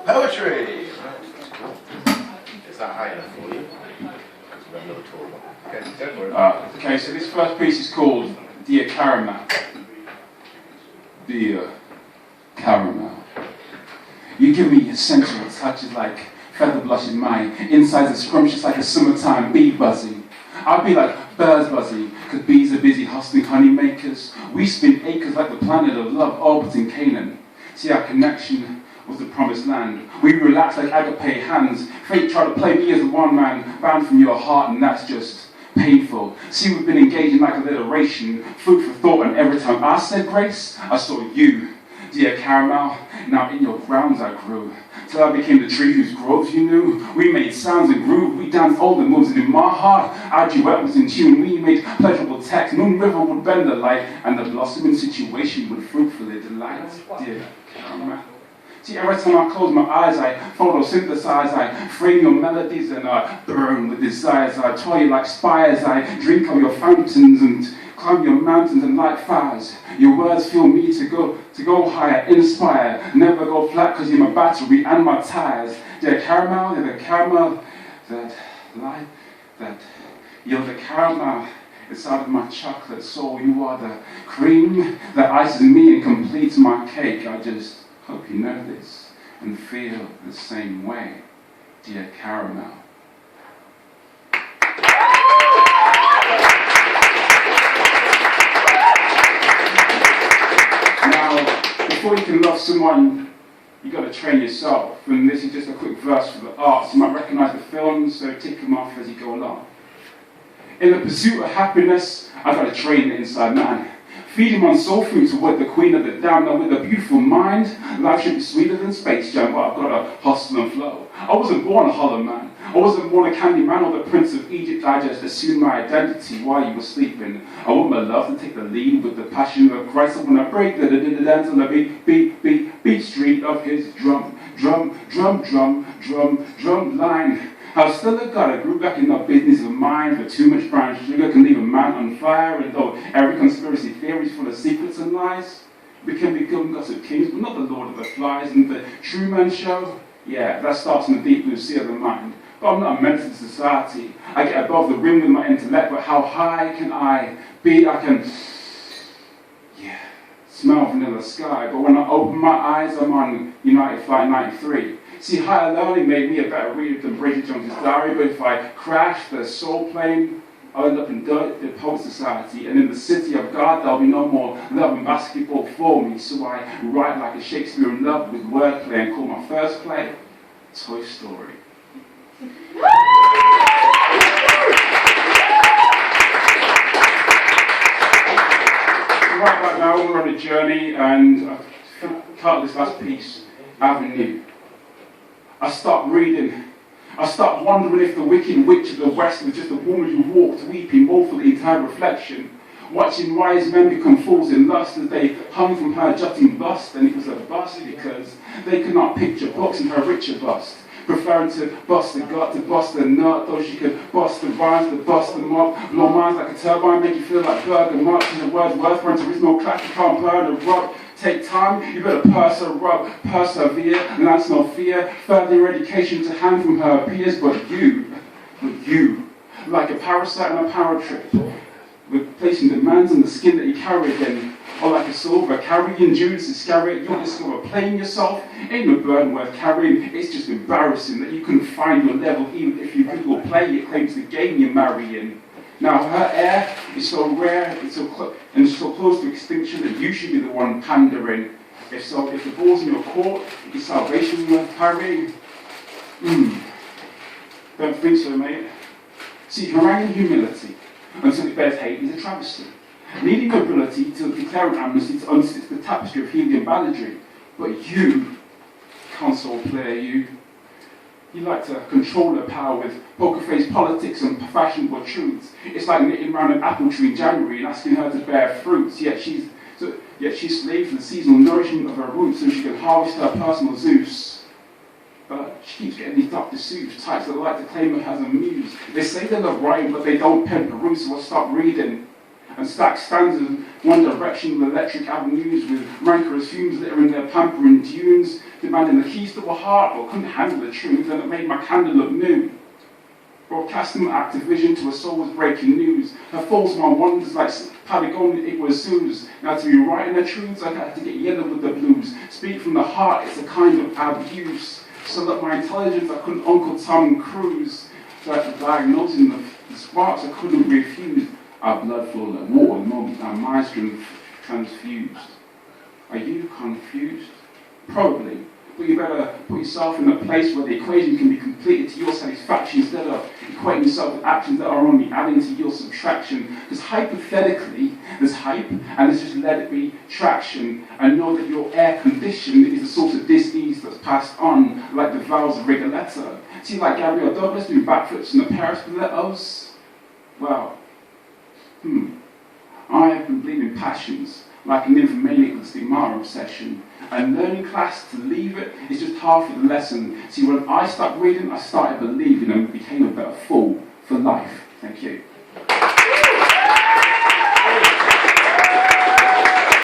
Poetry! Right, that's cool. Is that high enough for you? Because we're a little taller. Okay, don't worry. Okay, so this first piece is called Dear Caramel. Dear Caramel. You give me essential touches like feather blush in mine, insides are scrumptious like a summertime bee buzzing. I'll be like birds buzzing, because bees are busy hustling honey makers. We spin acres like the planet of love orbiting Canaan. See our connection was the promised land. We relax like agape hands. Fate tried to play me as the one man banned from your heart, and that's just painful. See, we've been engaging like alliteration, food for thought, and every time I said grace, I saw you, dear caramel. Now in your grounds I grew, till I became the tree whose growth you knew. We made sounds and groove, we danced all the moves, and in my heart, our duet was in tune. We made pleasurable text, Moon River would bend the light, and the blossoming situation would fruitfully delight, dear caramel. See, every time I close my eyes, I photosynthesize, I frame your melodies and I burn with desires. I toy you like spires, I drink of your fountains and climb your mountains and light fires. Your words fuel me to go higher, inspire, never go flat because you're my battery and my tires. You're the caramel that light, that you're the caramel inside of my chocolate soul. You are the cream that ices me and completes my cake. I just hope you know this and feel the same way, dear caramel. Now, before you can love someone, you've got to train yourself. And this is just a quick verse for the arts. You might recognize the films, so tick them off as you go along. In the pursuit of happiness, I've got to train the inside man. Feed him on soul food to wed the queen of the damned. Now with a beautiful mind, life should be sweeter than Space Jam, but I've got to hustle and flow. I wasn't born a hollow man. I wasn't born a candy man or the Prince of Egypt. I just assumed my identity while you were sleeping. I want my love to take the lead with the passion of Christ. I want to break the dance on the beat street of his drum line. I've still got a group back in the business of mine, but too much brown sugar can leave a man on fire. And though every conspiracy theory is full of secrets and lies, we can become gossip kings, but not the Lord of the Flies. And the Truman Show, yeah, that starts in the deep blue sea of the mind. But I'm not a menace to society. I get above the rim with my intellect, but how high can I be? I can, smell vanilla sky. But when I open my eyes, I'm on United Flight 93. See, higher learning made me a better reader than Bridget Jones's diary, but if I crash the soul plane, I'll end up in the Poet Society, and in the city of God, there'll be no more love and basketball for me, so I write like a Shakespeare in love with wordplay and call my first play Toy Story. Right back now, we're on a journey, and I've cut this last piece, Avenue. I start reading. I start wondering if the wicked witch of the West was just a woman who walked weeping woefully into her reflection, watching wise men become fools in lust as they hung from her jutting bust. And it was a bust because they could not picture books in her richer bust, preferring to bust the gut, to bust the nut, though she could bust the rhymes, to bust them up, blow minds like a turbine, make you feel like bergamot. And the word's worth for original clash, you can't burn a rug. Take time, you better persevere, and that's no fear. Further your education to hand from her peers, but you, like a parasite on a power trip, with placing demands on the skin that you carry again, or like a silver carrying Judas Iscariot, you'll discover playing yourself ain't no burden worth carrying. It's just embarrassing that you couldn't find your level, even if you could go play your claims to the game you're marrying. Now her air is so rare, it's so close to extinction that you should be the one pandering. If the ball's in your court, is salvation worth carrying? Don't think so, mate. See, haranguing humility until it bears hate is a travesty. Needing nobility to declare an amnesty to unstitch the tapestry of Helium balladry. But you, console player, you like to control the power with poker-faced politics and fashionable truths. It's like knitting around an apple tree in January and asking her to bear fruits, yet she's slaves to the seasonal nourishment of her roots so she can harvest her personal Zeus. But she keeps getting these Dr. Seuss types that like to claim her as a muse. They say they love writing, but they don't pen peruse, so I stop reading. and stacked stanzas, one direction with electric avenues with rancorous fumes littering their pampering dunes, demanding the keys to a heart but couldn't handle the truth, and it made my candle look new. Broadcasting my activision to a soul's breaking news. Her falls my wonders like Patagonia Iguazu's. Now to be writing the truths, I had to get yellow with the blues. Speak from the heart, it's a kind of abuse. So that my intelligence, I couldn't Uncle Tom Cruise. So after diagnosing the sparks, I couldn't refuse. Our blood flowed like water the moment our minds transfused. Are you confused? Probably. But you better put yourself in a place where the equation can be completed to your satisfaction instead of equating yourself with actions that are only adding to your subtraction. Because hypothetically, there's hype, and there's just let it be traction. And know that your air condition is the source of dis-ease that's passed on like the vowels of Rigoletto. See, like Gabriel Douglas doing backflips in the Paris stilettos? Well, I have been bleeding passions like an nymphomaniac with stigmata obsession. And learning class to leave it is just half of the lesson. See, when I stopped reading, I started believing and became a better fool for life. Thank you.